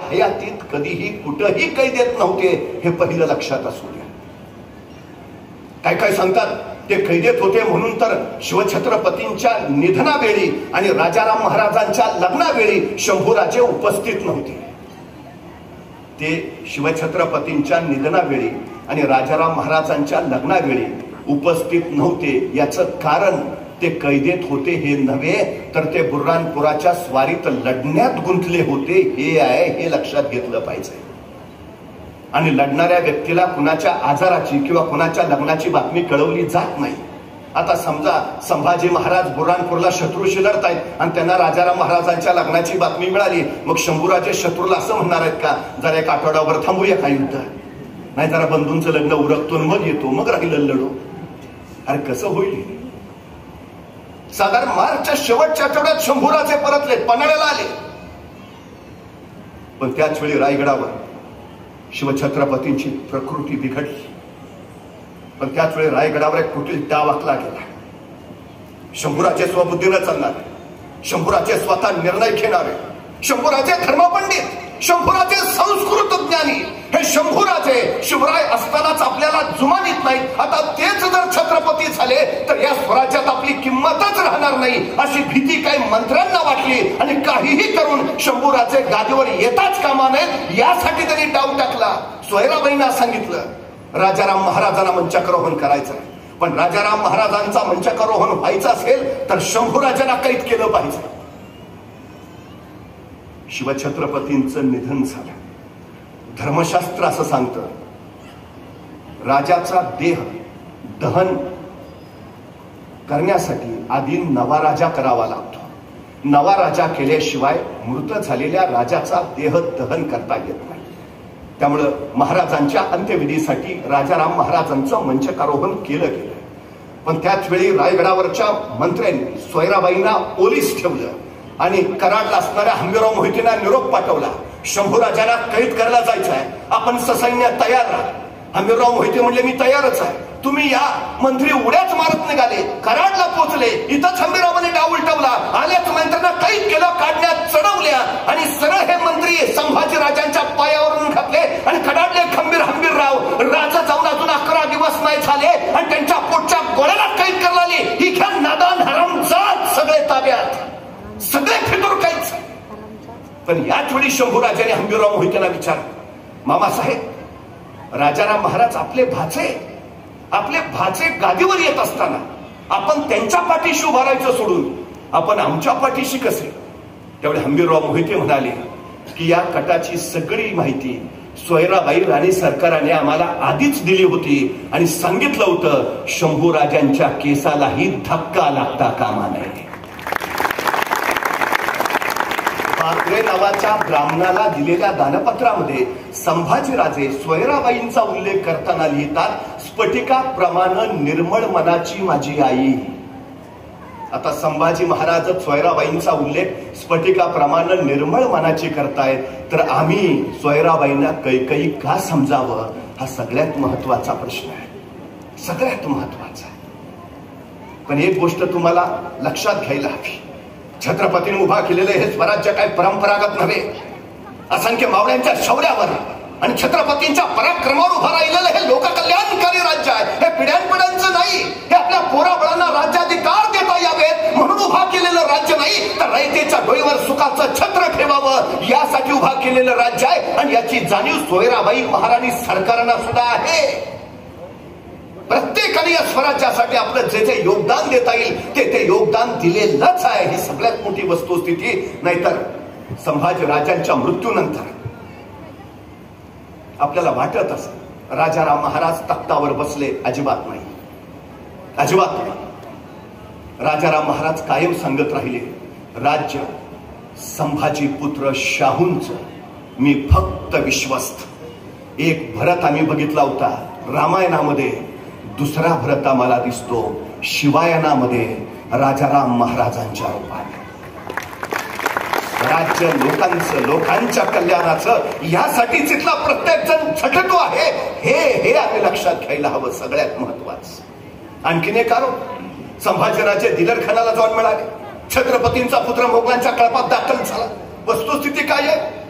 हयातीत कधीही कुठंही कैदेत नव्हते हे पहिलं लक्षात असू द्या. काय काय सांगतात ते कैदेत होते म्हणून तर शिवछत्रपतींच्या निधनावेळी आणि राजाराम महाराजांच्या लग्नावेळी शंभूराजे उपस्थित नव्हते. ते शिवछत्रपतींच्या निधनावेळी आणि राजाराम महाराजांच्या लग्नावेळी उपस्थित नव्हते. याचं कारण ते कैदेत होते हे नव्हे तर ते बुर्हानपुराच्या स्वारीत लढण्यात गुंतले होते हे आहे, हे लक्षात घेतलं पाहिजे. आणि लढणाऱ्या व्यक्तीला कुणाच्या आजाराची किंवा कुणाच्या लग्नाची बातमी कळवली जात नाही. आता समजा संभाजी महाराज बुर्हानपूरला शत्रूशी लढतायत आणि त्यांना राजाराम महाराजांच्या लग्नाची बातमी मिळाली, मग शंभूराजे शत्रूला असं म्हणणार आहेत का जरा एक आठवड्यावर थांबूया का युद्ध, नाही जरा बंधूंचं लग्न उरकतो मग येतो मग राहिलं लढू. अरे कसं होईल? साधारण मार्चच्या शेवटच्या आठवड्यात शंभूराजे परतले, पन्हाळ्याला आले. पण त्याच वेळी रायगडावर शिवछत्रपतींची प्रकृती बिघडली. पण त्याच वेळी रायगडावर एक कुटील डाव आखला गेला. शंभूराजे स्वबुद्धीनं चालणार, शंभूराजे स्वतः निर्णय घेणारे, शंभूराजे धर्मपंडित, शंभूराजे संस्कृत ज्ञानी, हे शंभूराजे शिवराय असतानाच आपल्याला जुमानीत नाहीत. आता तेच जर छत्रपती झाले तर या स्वराज्यात आपली किंमतच राहणार नाही अशी भीती काही मंत्र्यांना वाटली आणि काहीही करून शंभूराजे गादीवर येताच कामा नयेत यासाठी त्यांनी डाव टाकला. सोयराबाईंना सांगितलं राजाराम महाराजांना मंचारोहण करायचं, पण राजाराम महाराजांचा मंचारोहण व्हायचं असेल तर शंभूराजांना कैद केलं पाहिजे. शिवछत्रपतींचं निधन झालं. धर्मशास्त्र असं सांगतं राजाचा देह दहन करण्यासाठी आधी नवा राजा करावा लागतो. नवा राजा केल्याशिवाय मृत झालेल्या राजाचा देह दहन करता येत नाही. त्यामुळं महाराजांच्या अंत्यविधीसाठी राजाराम महाराजांचं मंचकारोहण केलं गेलं. पण त्याच वेळी रायगडावरच्या मंत्र्यांनी सोयराबाईंना पोलीस ठेवलं आणि कराडला असणाऱ्या हंबीरराव मोहितेंना निरोप पाठवला, शंभूराजांना कैद करायला जायचं आहे, आपण ससैन्य तयार राहा. हंबीरराव मोहिते म्हणले मी तयारच आहे, तुम्ही या. मंत्री उड्याच मारत निघाले, कराडला पोहोचले, इथंच हंबीररावांनी डाव उलटवला, आल्याच मंत्र्यांना कैद केलं, काढण्यात चढवल्या आणि सरळ हे मंत्री संभाजी राजांच्या पायावरून घातले आणि कडाडले. हंबीरराव राजा जाऊन अजून 11 दिवस नाही झाले आणि त्यांच्या पोटच्या गोळ्याला कैद करायला आली. ही घ्या नादान हरामजाद सगळे ताब्यात, सगळे फितूर काहीच. पण याच वेळी शंभूराजाने हंबीरराव मोहितेंना विचार, मामासाहेब राजाराम महाराज आपले भाचे गादीवर येत असताना आपण त्यांच्या पाठीशी उभा राहायचं सोडून आपण आमच्या पाठीशी कसे? त्यावेळी हंबीरराव मोहिते म्हणाले की या कटाची सगळी माहिती सोयराबाई राणी सरकाराने आम्हाला आधीच दिली होती आणि सांगितलं होतं शंभूराजांच्या केसालाही धक्का लागता कामा नये. पात्रे नावाच्या ब्राह्मणाला दिलेल्या दानपत्रामध्ये संभाजीराजे सोयराबाईंचा उल्लेख करताना लिहितात, स्फटिकाप्रमाणे निर्मळ मनाची माझी आई. आता संभाजी महाराज सोयराबाईंचा उल्लेख स्फटिकाप्रमाणे निर्मळ मनाची करतायत, तर आम्ही सोयराबाईंना कैकई का समजावं हा सगळ्यात महत्वाचा प्रश्न आहे, सगळ्यात महत्वाचा. पण एक गोष्ट तुम्हाला लक्षात घ्यायला हवी, छत्रपतींनी उभा केलेलं हे स्वराज्य काय परंपरागत नव्हे. असंख्य मावळ्यांच्या शौर्यावर आणि छत्रपतींच्या पराक्रमावर उभा राहिलेलं हे लोककल्याणकारी राज्य आहे. हे पिढ्यानपिढ्यांचं नाही, हे आपल्या पोराबळांना राज्याधिकार देता यावेत म्हणून उभा केलेलं राज्य नाही, तर रयतेच्या डोईवर सुखाचं छत्र ठेवावं यासाठी उभा केलेलं राज्य आहे. आणि याची जाणीव सोयराबाई महाराणी सरकारांना सुद्धा आहे. प्रत्येकाने या स्वराज्यासाठी आपलं जे जे योगदान देता येईल ते योगदान दिलेलंच आहे, ही सगळ्यात मोठी वस्तुस्थिती. नाहीतर संभाजी राजांच्या मृत्यूनंतर आपल्याला वाटत असत राजाराम महाराज तख्तावर बसले, अजिबात नाही, अजिबात नाही. राजाराम महाराज कायम सांगत राहिले, राज्य संभाजी पुत्र शाहूंच, मी फक्त विश्वस्त. एक भरत आम्ही बघितला होता रामायणामध्ये, दुसरा भरत आम्हाला दिसतो शिवायनामध्ये राजाराम महाराजांच्या रूपाने. राज्य लोकांचं, लोकांच्या कल्याणाचं, यासाठीच इथला प्रत्येक जण झटतो आहे, हे आम्ही लक्षात घ्यायला हवं, सगळ्यात महत्वाचं. आणखीन एक आरोप, संभाजीराजे दिलरखानाला जाऊन मिळाले, छत्रपतींचा पुत्र मोगलांच्या कळपात दाखल झाला. वस्तुस्थिती काय आहे?